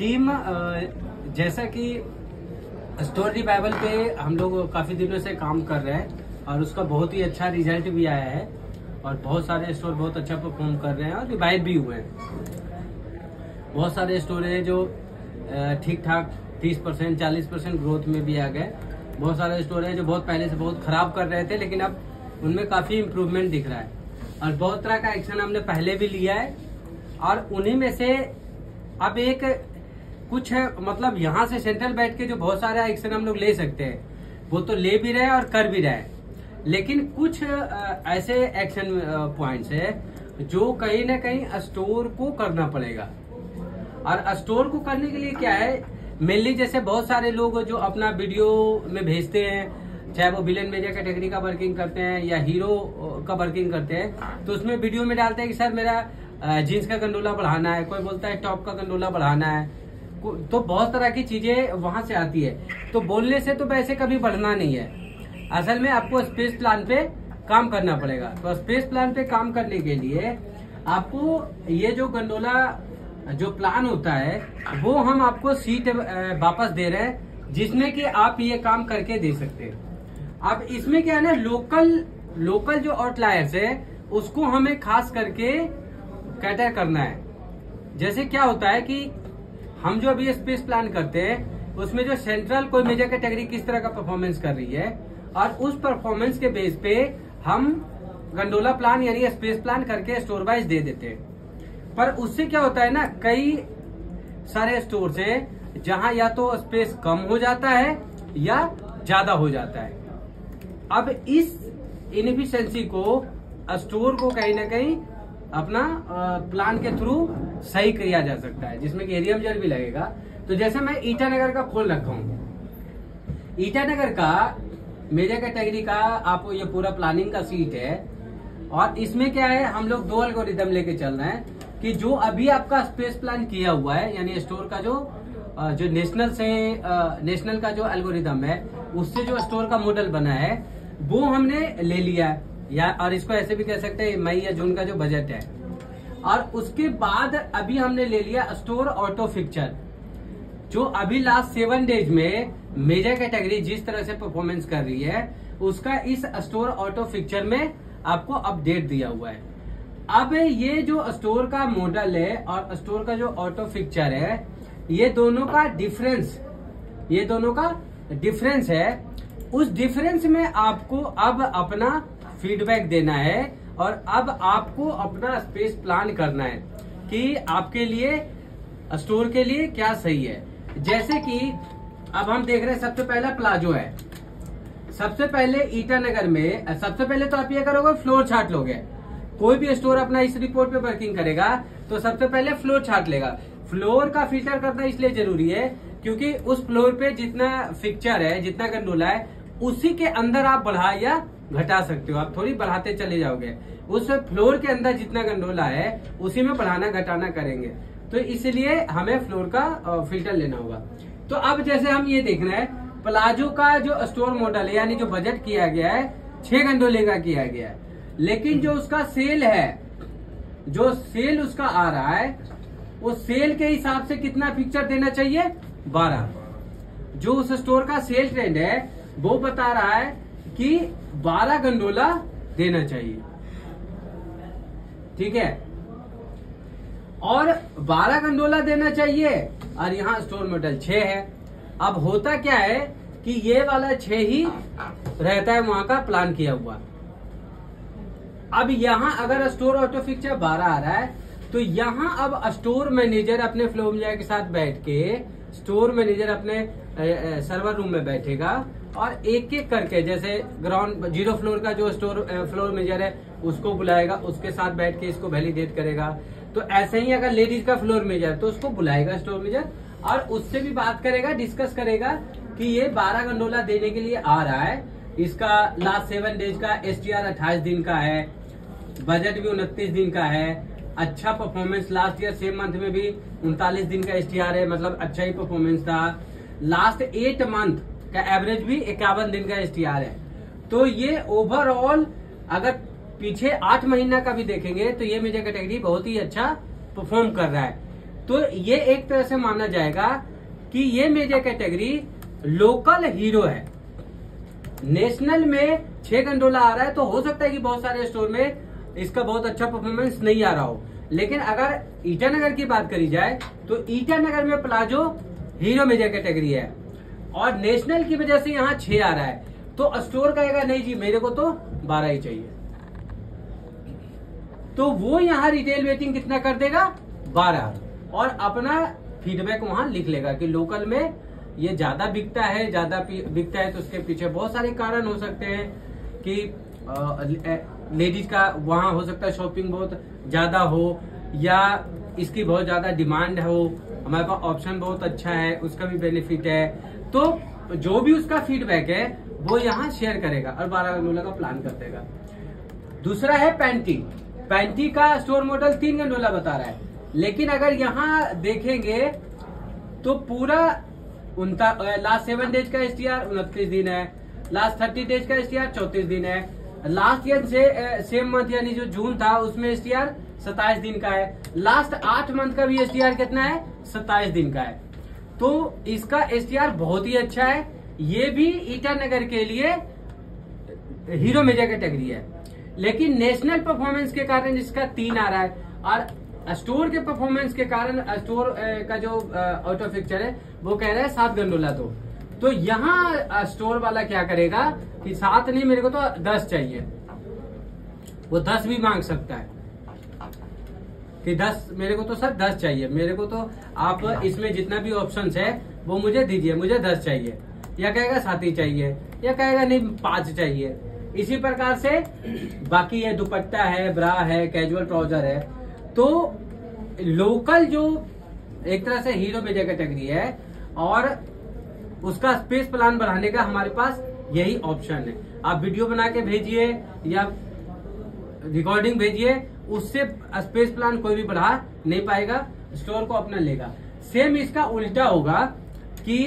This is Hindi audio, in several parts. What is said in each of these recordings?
टीम जैसा कि स्टोर रिवाइवल पे हम लोग काफी दिनों से काम कर रहे हैं और उसका बहुत ही अच्छा रिजल्ट भी आया है और बहुत सारे स्टोर बहुत अच्छा परफॉर्म कर रहे हैं और रिवाइव भी हुए हैं। बहुत सारे स्टोर हैं जो ठीक ठाक 30% 40% ग्रोथ में भी आ गए। बहुत सारे स्टोर हैं जो बहुत पहले से बहुत खराब कर रहे थे लेकिन अब उनमें काफी इम्प्रूवमेंट दिख रहा है और बहुत तरह का एक्शन हमने पहले भी लिया है और उन्हीं में से अब एक कुछ है, मतलब यहाँ से सेंट्रल बैठ के जो बहुत सारे एक्शन हम लोग ले सकते हैं वो तो ले भी रहे हैं और कर भी रहे हैं, लेकिन कुछ ऐसे एक्शन पॉइंट्स है जो कहीं ना कहीं स्टोर को करना पड़ेगा। और स्टोर को करने के लिए क्या है, मेनली जैसे बहुत सारे लोग जो अपना वीडियो में भेजते हैं, चाहे वो विलेन मेडिया कैटेगरी का वर्किंग करते हैं या हीरो का वर्किंग करते हैं, तो उसमें वीडियो में डालते हैं कि सर मेरा जीन्स का गंडोला बढ़ाना है, कोई बोलता है टॉप का गंडोला बढ़ाना है, तो बहुत तरह की चीजें वहां से आती है। तो बोलने से तो वैसे कभी बढ़ना नहीं है, असल में आपको स्पेस प्लान पे काम करना पड़ेगा। तो स्पेस प्लान पे काम करने के लिए आपको ये जो गंडोला जो प्लान होता है वो हम आपको सीट वापस दे रहे हैं जिसमें कि आप ये काम करके दे सकते हैं। अब इसमें क्या है ना, लोकल जो आउटलायर्स है उसको हमें खास करके कैटर करना है। जैसे क्या होता है कि हम जो अभी स्पेस प्लान करते हैं उसमें जो सेंट्रल कोई मेजर कैटेगरी किस तरह का परफॉर्मेंस कर रही है और उस परफॉर्मेंस के बेस पे हम गंडोला प्लान यानी स्पेस प्लान करके स्टोर वाइज दे देते हैं। पर उससे क्या होता है ना, कई सारे स्टोर्स हैं जहां या तो स्पेस कम हो जाता है या ज्यादा हो जाता है। अब इस इनएफिशिएंसी को स्टोर को कहीं ना कहीं अपना प्लान के थ्रू सही किया जा सकता है, जिसमें कि एरिया मेजर भी लगेगा। तो जैसे मैं ईटानगर का खोल रखा हूँ, ईटानगर का मेजर कैटेगरी का आपको ये पूरा प्लानिंग का सीट है और इसमें क्या है, हम लोग दो एल्गोरिदम लेके चल रहे हैं कि जो अभी आपका स्पेस प्लान किया हुआ है यानी स्टोर का जो नेशनल का जो एल्गोरिदम है उससे जो स्टोर का मॉडल बना है वो हमने ले लिया है, या और इसको ऐसे भी कह सकते हैं मई या जून का जो बजट है। और उसके बाद अभी हमने ले लिया स्टोर ऑटो फिक्चर, जो अभी लास्ट 7 डेज में मेजर कैटेगरी जिस तरह से परफॉर्मेंस कर रही है उसका इस स्टोर ऑटो फिक्चर में आपको अपडेट दिया हुआ है। अब ये जो स्टोर का मॉडल है और स्टोर का जो ऑटो फिक्चर है ये दोनों का डिफरेंस है। उस डिफरेंस में आपको अब अपना फीडबैक देना है और अब आपको अपना स्पेस प्लान करना है कि आपके लिए स्टोर के लिए क्या सही है। जैसे कि अब हम देख रहे हैं सबसे पहला प्लाजो है। सबसे पहले ईटानगर में सबसे पहले तो आप ये करोगे फ्लोर चार्ट लोगे। कोई भी स्टोर अपना इस रिपोर्ट पे वर्किंग करेगा तो सबसे पहले फ्लोर चार्ट लेगा। फ्लोर का फिल्टर करना इसलिए जरूरी है क्योंकि उस फ्लोर पे जितना फिक्चर है, जितना गंडोला है, उसी के अंदर आप बढ़ा या घटा सकते हो। आप थोड़ी बढ़ाते चले जाओगे, उस फ्लोर के अंदर जितना गंडोला है उसी में बढ़ाना घटाना करेंगे। तो इसलिए हमें फ्लोर का फिल्टर लेना होगा। तो अब जैसे हम ये देख रहे हैं प्लाजो का जो स्टोर मॉडल है यानी जो बजट किया गया है 6 गंडोले का किया गया है, लेकिन जो उसका सेल है, जो सेल उसका आ रहा है वो सेल के हिसाब से कितना पिक्चर देना चाहिए 12। जो उस स्टोर का सेल ट्रेंड है वो बता रहा है कि 12 गंडोला देना चाहिए, ठीक है। और 12 गंडोला देना चाहिए और यहाँ स्टोर मॉडल 6 है। अब होता क्या है कि ये वाला 6 ही रहता है वहां का प्लान किया हुआ। अब यहाँ अगर स्टोर ऑटो फिक्चर 12 आ रहा है तो यहाँ अब स्टोर मैनेजर अपने फ्लो मैनेजर के साथ बैठ के स्टोर मैनेजर अपने सर्वर रूम में बैठेगा और एक एक करके, जैसे ग्राउंड 0 फ्लोर का जो फ्लोर मैनेजर है उसको बुलाएगा, उसके साथ बैठ के इसको वैलिडेट करेगा। तो ऐसे ही अगर लेडीज का फ्लोर मैनेजर तो उसको बुलाएगा स्टोर मैनेजर और उससे भी बात करेगा, डिस्कस करेगा कि ये 12 गंडोला देने के लिए आ रहा है। इसका लास्ट 7 डेज का STR 28 दिन का है, बजट भी 29 दिन का है, अच्छा performance last year same month में भी 39 दिन का STR है, मतलब अच्छा ही परफॉर्मेंस था। लास्ट 8 मंथ का एवरेज भी 51 दिन का STR है। तो ये ओवरऑल अगर पीछे 8 महीना का भी देखेंगे तो ये मेजर कैटेगरी बहुत ही अच्छा परफॉर्म कर रहा है। तो ये एक तरह से माना जाएगा कि ये मेजर कैटेगरी लोकल हीरो है। नेशनल में 6 गंडोला आ रहा है तो हो सकता है कि बहुत सारे स्टोर में इसका बहुत अच्छा परफॉर्मेंस नहीं आ रहा हो, लेकिन अगर ईटानगर की बात करी जाए तो ईटानगर में प्लाजो हीरो मेजर कैटेगरी है और नेशनल की वजह से यहाँ 6 आ रहा है, तो स्टोर कहेगा नहीं जी मेरे को तो 12 ही चाहिए, तो वो यहाँ रिटेल वेटिंग कितना कर देगा 12 और अपना फीडबैक वहां लिख लेगा कि लोकल में ये ज्यादा बिकता है तो उसके पीछे बहुत सारे कारण हो सकते हैं कि लेडीज का वहां हो सकता है शॉपिंग बहुत ज्यादा हो या इसकी बहुत ज्यादा डिमांड हो, हमारे पास ऑप्शन बहुत अच्छा है उसका भी बेनिफिट है, तो जो भी उसका फीडबैक है वो यहाँ शेयर करेगा और 12 गंडोला का प्लान कर देगा। दूसरा है पैंटी का स्टोर मॉडल 3 गंडोला बता रहा है, लेकिन अगर यहाँ देखेंगे तो पूरा लास्ट 7 डेज का STR 29 दिन है, लास्ट 30 डेज का STR 34 दिन है, लास्ट ईयर से सेम मंथ यानी जो जून था उसमें STR 27 दिन का है, लास्ट 8 मंथ का भी STR कितना है 27 दिन का है, तो इसका STR बहुत ही अच्छा है। ये भी ईटानगर के लिए हीरो मेजर कैटेगरी है, लेकिन नेशनल परफॉर्मेंस के कारण इसका 3 आ रहा है और स्टोर के परफॉर्मेंस के कारण स्टोर का जो आउट ऑफ पिक्चर है वो कह रहा है 7 गंडोला तो यहाँ स्टोर वाला क्या करेगा कि 7 नहीं मेरे को तो 10 चाहिए, वो 10 भी मांग सकता है कि 10 मेरे को तो सर 10 चाहिए, मेरे को तो आप इसमें जितना भी ऑप्शंस है वो मुझे दीजिए, मुझे 10 चाहिए, या कहेगा 7 ही चाहिए, या कहेगा नहीं 5 चाहिए। इसी प्रकार से बाकी ये दुपट्टा है, ब्रा है, कैजुअल ट्राउजर है, तो लोकल जो एक तरह से हीरो मेजर कैटेगरी है और उसका स्पेस प्लान बढ़ाने का हमारे पास यही ऑप्शन है। आप वीडियो बना के भेजिए या रिकॉर्डिंग भेजिए, उससे स्पेस प्लान कोई भी बढ़ा नहीं पाएगा, स्टोर को अपना लेगा। सेम इसका उल्टा होगा कि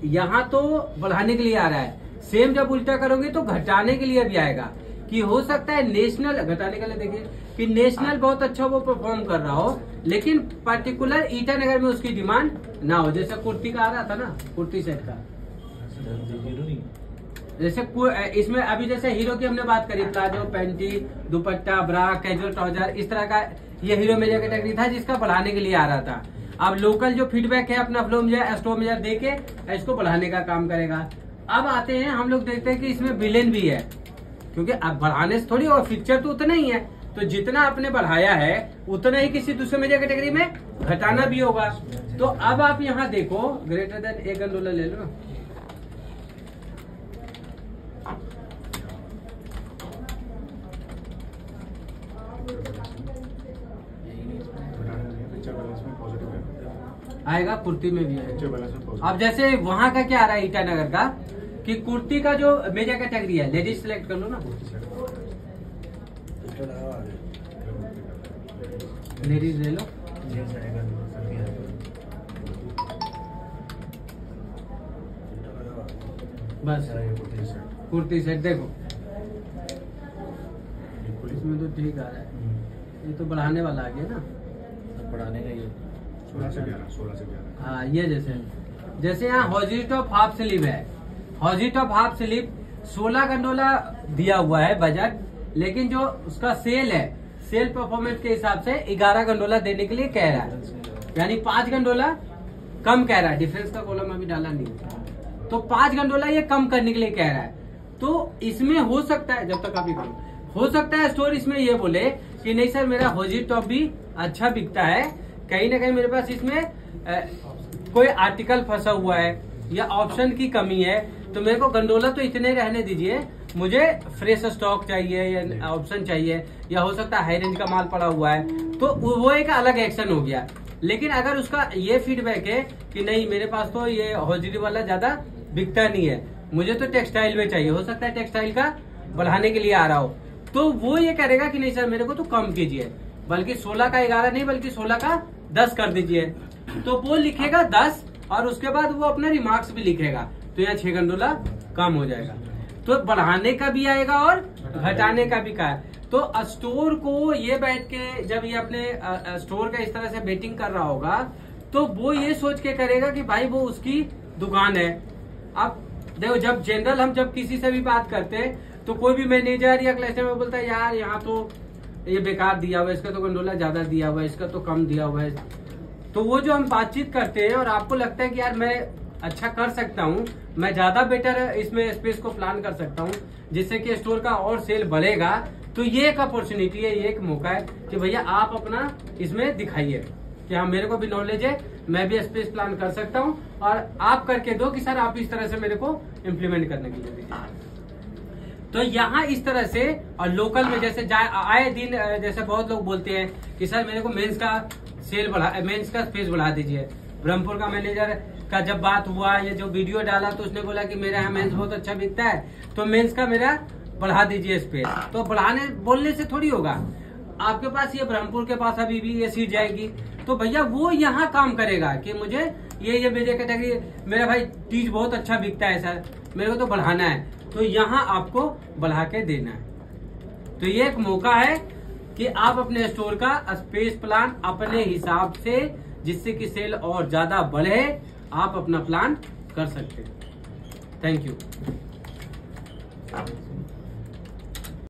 यहाँ तो बढ़ाने के लिए आ रहा है, सेम जब उल्टा करोगे तो घटाने के लिए भी आएगा कि हो सकता है नेशनल घटाने के लिए, देखिए कि नेशनल बहुत अच्छा वो परफॉर्म कर रहा हो लेकिन पर्टिकुलर ईटानगर में उसकी डिमांड ना हो, जैसे कुर्ती का आ रहा था ना, कुर्ती सेट का, जैसे इसमें अभी जैसे हीरो की हमने बात करी, प्लाजो, पैंटी, दुपट्टा, ब्रा, कैजुअल ट्राउजर, इस तरह का ये हीरो मेजर कैटेगरी था जिसका बढ़ाने के लिए आ रहा था। अब लोकल जो फीडबैक है अपना फ्लो मेजर, स्टोर मेजर देके इसको बढ़ाने का काम करेगा। अब आते हैं हम लोग देखते हैं कि इसमें विलेन भी है, क्योंकि अब बढ़ाने से थोड़ी और फिक्चर तो उतना ही है, तो जितना आपने बढ़ाया है उतना ही किसी दूसरे मेजर कैटेगरी में घटाना भी होगा। तो अब आप यहाँ देखो ग्रेटर देन 1 गंडोला ले लो, आएगा, कुर्ती में भी है। अब जैसे वहां का क्या आ रहा है ईटानगर का कि कुर्ती का जो मेजर कैटेगरी है, लेडीज सिलेक्ट कर लो ना, लेडीज ले लो, बस कुर्ती सेट देखो, इसमें तो ठीक आ रहा है, ये तो बढ़ाने वाला आ गया ना, बढ़ाने का ये 16 से 11। हाँ, ये जैसे यहाँ हॉजी टॉप हाफ स्लीव है, हॉजी टॉप हाफ स्लीव 16 गंडोला दिया हुआ है बजट, लेकिन जो उसका सेल है, सेल परफॉर्मेंस के हिसाब से 11 गंडोला देने के लिए कह रहा है, यानी 5 गंडोला कम कह रहा है, डिफरेंस का कॉलम अभी डाला नहीं, तो 5 गंडोला ये कम करने के लिए कह रहा है। तो इसमें हो सकता है, जब तक आप हो सकता है स्टोर इसमें ये बोले कि नहीं सर मेरा हॉजी टॉप भी अच्छा बिकता है, कहीं ना कहीं मेरे पास इसमें कोई आर्टिकल फंसा हुआ है या ऑप्शन की कमी है, तो मेरे को गंडोला तो इतने रहने दीजिए, मुझे फ्रेश स्टॉक चाहिए या ऑप्शन चाहिए, या हो सकता है हाई रेंज का माल पड़ा हुआ है, तो वो एक अलग एक्शन हो गया। लेकिन अगर उसका ये फीडबैक है कि नहीं मेरे पास तो ये हॉजी वाला ज्यादा बिकता नहीं है, मुझे तो टेक्सटाइल में चाहिए, हो सकता है टेक्सटाइल का बढ़ाने के लिए आ रहा हो, तो वो ये करेगा कि नहीं सर मेरे को तो कम कीजिए, बल्कि 16 का 11 नहीं बल्कि 16 का 10 कर दीजिए, तो वो लिखेगा 10 और उसके बाद वो अपना रिमार्क्स भी लिखेगा, तो यहाँ 6 गंडोला कम हो जाएगा। तो बढ़ाने का भी आएगा और घटाने का भी का। तो स्टोर को ये बैठ के जब ये अपने स्टोर का इस तरह से बेटिंग कर रहा होगा तो वो ये सोच के करेगा कि भाई वो उसकी दुकान है। अब देखो, जब किसी से भी बात करते हैं तो कोई भी मैनेजर या क्लस्टर में बोलता है यार यहाँ तो ये बेकार दिया हुआ है, इसका तो कंट्रोलर ज्यादा दिया हुआ है, इसका तो कम दिया हुआ है। तो वो जो हम बातचीत करते हैं और आपको लगता है कि यार मैं अच्छा कर सकता हूँ, मैं ज्यादा बेटर इसमें स्पेस को प्लान कर सकता हूँ जिससे कि स्टोर का और सेल बढ़ेगा, तो ये एक अपॉर्चुनिटी है, ये एक मौका है कि भैया आप अपना इसमें दिखाइए कि हाँ मेरे को भी नॉलेज है, मैं भी स्पेस प्लान कर सकता हूँ और आप करके दो कि सर आप इस तरह से मेरे को इम्प्लीमेंट करने के लिए दीजिए। तो यहाँ इस तरह से, और लोकल में जैसे आए दिन जैसे बहुत लोग बोलते हैं कि सर मेरे को मेंस का स्पेस बढ़ा दीजिए। ब्रह्मपुर का मैनेजर का जब बात हुआ, ये जो वीडियो डाला तो उसने बोला कि मेरे यहाँ मेंस बहुत अच्छा बिकता है, तो मेंस का मेरा बढ़ा दीजिए स्पेस। तो बोलने से थोड़ी होगा, आपके पास ये ब्रह्मपुर के पास अभी भी ये सीट जाएगी, तो भैया वो यहाँ काम करेगा कि मुझे ये मेरे कैटेगरी, मेरा भाई तीज बहुत अच्छा बिकता है सर, मेरे को तो बढ़ाना है, तो यहाँ आपको बढ़ा के देना है। तो ये एक मौका है कि आप अपने स्टोर का स्पेस प्लान अपने हिसाब से, जिससे कि सेल और ज्यादा बढ़े, आप अपना प्लान कर सकते हैं। Thank you.